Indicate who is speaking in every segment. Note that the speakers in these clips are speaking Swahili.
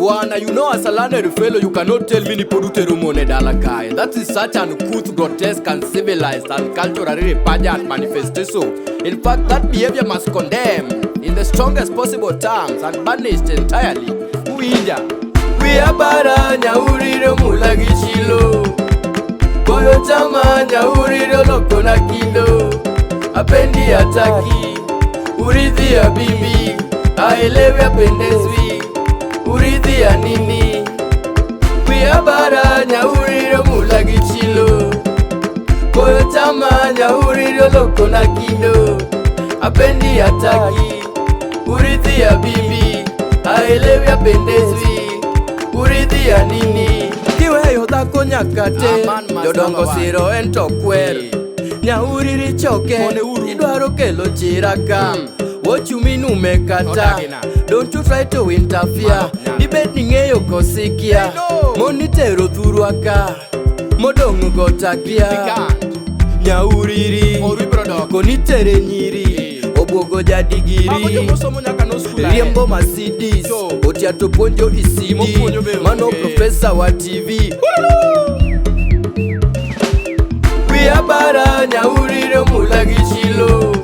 Speaker 1: Bwana, you know as a learned fellow, you cannot tell me ni podute rumone dala guy. That is such an uncouth, grotesque, and civilized and culturally repugnant manifestation. In fact, that behavior must condemn in the strongest possible terms and banished entirely. Uija. We abara Nya Uriri mulagi chilo. Boyo chama Nya Uriri loko na kindo. Apendi ataki. Urithi ya bibi. Aelewe apendezwi. Urithi ya nini? We abara Nya Uriri mulagi chilo. Boyo chama Nya Uriri loko na kindo. Apendi ataki. Urithi ya bibi. Aelewe apendezwi. Urithi ya nini? Kiweyo dhako nyakate. Jodongo siro ento kwer. Nya Uriri choke. Idwaro kelo chiraka. What you mean umekata? Don't you try to interfere. Dibet ningeyo kosikia. Monitero thuruaka. Modongo gotakia. Nya Uriri konitere nyiri. Obogo jadigiri. Riembo Mercedes. Otiato ponjo isidi. Mano professor wa TV. We abara Nya Uriri mulagi chilo.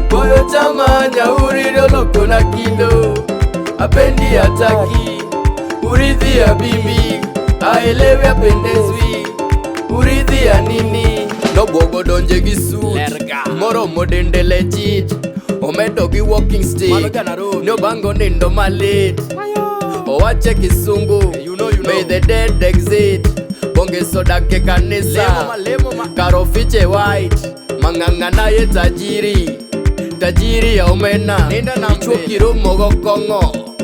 Speaker 1: Boyo chama Nya Uriri loko na kindo. Apendi ataki. Urithi ya bibi. Aelewe apendezwi. Urithi ya nini? No bogo donje gisu. Moro modende legit. Omedo gi walking stick. No bango nindo malit. Owache kisungu. May the dead exit. Bonge soda ke kanisa. Karofiche white. Mangangana ye tajiri. Tajiri ya omena. Ichwo kiromo go kongo.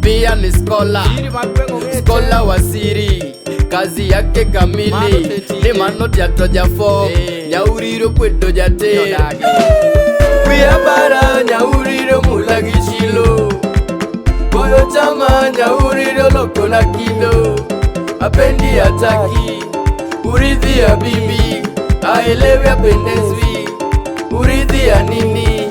Speaker 1: Pia ni scholar. Scholar wa siri. Kazi yake kamili. Ni manoti ya tojafo. Nya Uriri kwedo jate. We abara Nya Uriri mulagi chilo. Boyo chama Nya Uriri loko na kindo. Apendi ataki. Urithi ya bibi. Aelewe apendezwi. Urithi ya nini?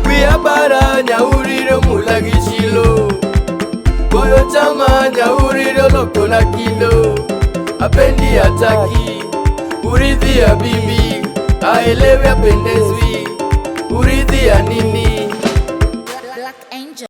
Speaker 1: We abara Nya Uriri mulagi chilo. Boyo chama Nya Uriri loko na kindo. Apendi ataki. Urithi ya bibi. Aelewe apendezwi. Urithi ya nini?